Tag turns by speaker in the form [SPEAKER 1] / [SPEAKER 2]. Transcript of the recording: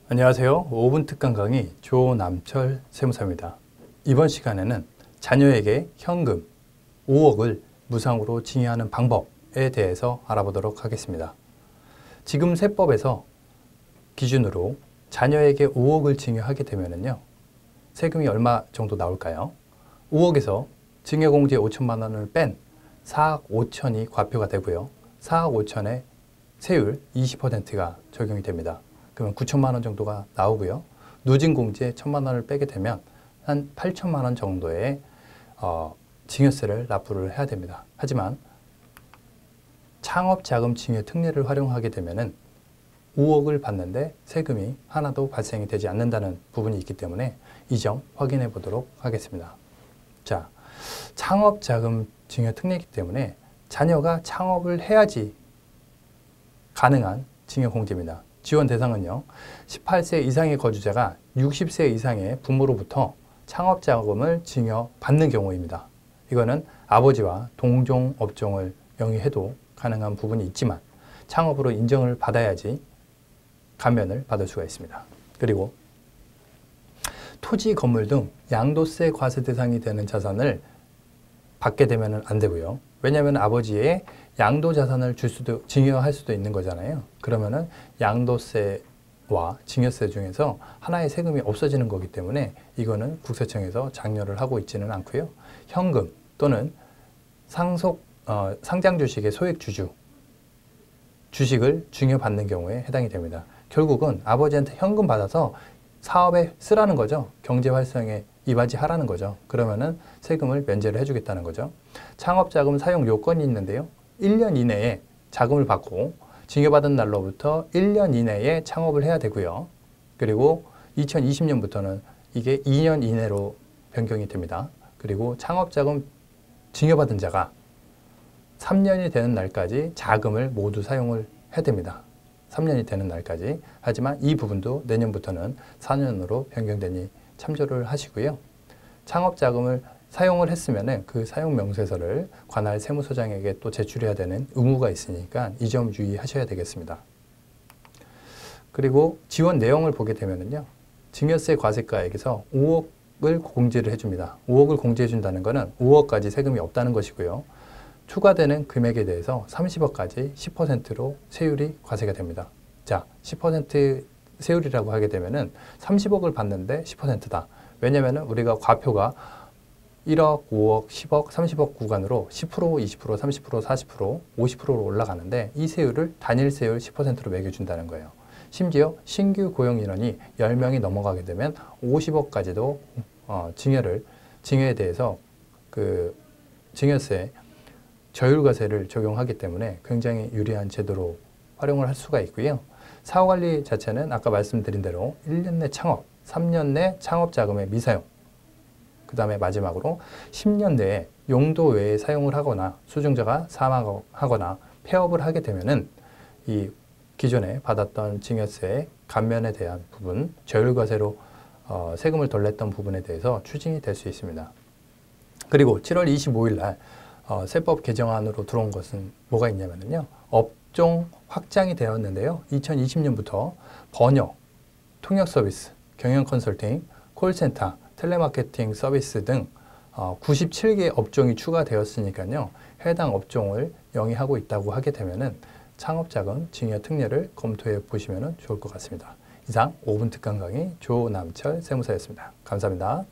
[SPEAKER 1] 안녕하세요. 5분 특강 강의 조남철 세무사입니다. 이번 시간에는 자녀에게 현금 5억을 무상으로 증여하는 방법에 대해서 알아보도록 하겠습니다. 지금 세법에서 기준으로 자녀에게 5억을 증여하게 되면요, 세금이 얼마 정도 나올까요? 5억에서 증여공제 5천만 원을 뺀 4억 5천이 과표가 되고요. 4억 5천에 세율 20%가 적용이 됩니다. 그러면 9천만 원 정도가 나오고요. 누진공제 1천만 원을 빼게 되면 한 8천만 원 정도의 증여세를 납부를 해야 됩니다. 하지만 창업자금 증여 특례를 활용하게 되면은 5억을 받는데 세금이 하나도 발생이 되지 않는다는 부분이 있기 때문에 이 점 확인해 보도록 하겠습니다. 자, 창업자금 증여 특례이기 때문에 자녀가 창업을 해야지 가능한 증여공제입니다. 지원 대상은요, 18세 이상의 거주자가 60세 이상의 부모로부터 창업자금을 증여받는 경우입니다. 이거는 아버지와 동종 업종을 영위해도 가능한 부분이 있지만 창업으로 인정을 받아야지 감면을 받을 수가 있습니다. 그리고 토지, 건물 등 양도세 과세 대상이 되는 자산을 받게 되면 안 되고요. 왜냐하면 아버지의 양도 자산을 증여할 수도 있는 거잖아요. 그러면은 양도세와 증여세 중에서 하나의 세금이 없어지는 거기 때문에 이거는 국세청에서 장려를 하고 있지는 않고요. 현금 또는 상장 주식의 소액 주식을 증여받는 경우에 해당이 됩니다. 결국은 아버지한테 현금 받아서 사업에 쓰라는 거죠. 경제 활성에 이바지하라는 거죠. 그러면은 세금을 면제를 해주겠다는 거죠. 창업자금 사용 요건이 있는데요. 1년 이내에 자금을 받고 증여받은 날로부터 1년 이내에 창업을 해야 되고요. 그리고 2020년부터는 이게 2년 이내로 변경이 됩니다. 그리고 창업자금 증여받은 자가 3년이 되는 날까지 자금을 모두 사용을 해야 됩니다. 3년이 되는 날까지. 하지만 이 부분도 내년부터는 4년으로 변경되니 참조를 하시고요. 창업자금을 사용을 했으면 그 사용명세서를 관할 세무서장에게 또 제출해야 되는 의무가 있으니까 이 점 유의하셔야 되겠습니다. 그리고 지원 내용을 보게 되면요, 증여세 과세가액에서 5억을 공제를 해줍니다. 5억을 공제해 준다는 것은 5억까지 세금이 없다는 것이고요. 추가되는 금액에 대해서 30억까지 10%로 세율이 과세가 됩니다. 자, 10% 세율이라고 하게 되면은 30억을 받는데 10%다. 왜냐면은 우리가 과표가 1억, 5억, 10억, 30억 구간으로 10%, 20%, 30%, 40%, 50%로 올라가는데 이 세율을 단일 세율 10%로 매겨준다는 거예요. 심지어 신규 고용 인원이 10명이 넘어가게 되면 50억까지도 증여에 대해서 그 증여세 저율과세를 적용하기 때문에 굉장히 유리한 제도로 활용을 할 수가 있고요. 사후관리 자체는 아까 말씀드린 대로 1년 내 창업, 3년 내 창업자금의 미사용, 그 다음에 마지막으로 10년 내에 용도 외에 사용을 하거나 수증자가 사망하거나 폐업을 하게 되면은 이 기존에 받았던 증여세 감면에 대한 부분, 저율과세로 세금을 덜 냈던 부분에 대해서 추징이 될 수 있습니다. 그리고 7월 25일 날 세법 개정안으로 들어온 것은 뭐가 있냐면요, 업종 확장이 되었는데요. 2020년부터 번역, 통역 서비스, 경영 컨설팅, 콜센터, 텔레마케팅 서비스 등 97개 업종이 추가되었으니까요. 해당 업종을 영위하고 있다고 하게 되면은 창업자금 증여 특례를 검토해 보시면 좋을 것 같습니다. 이상 5분 특강 강의 조남철 세무사였습니다. 감사합니다.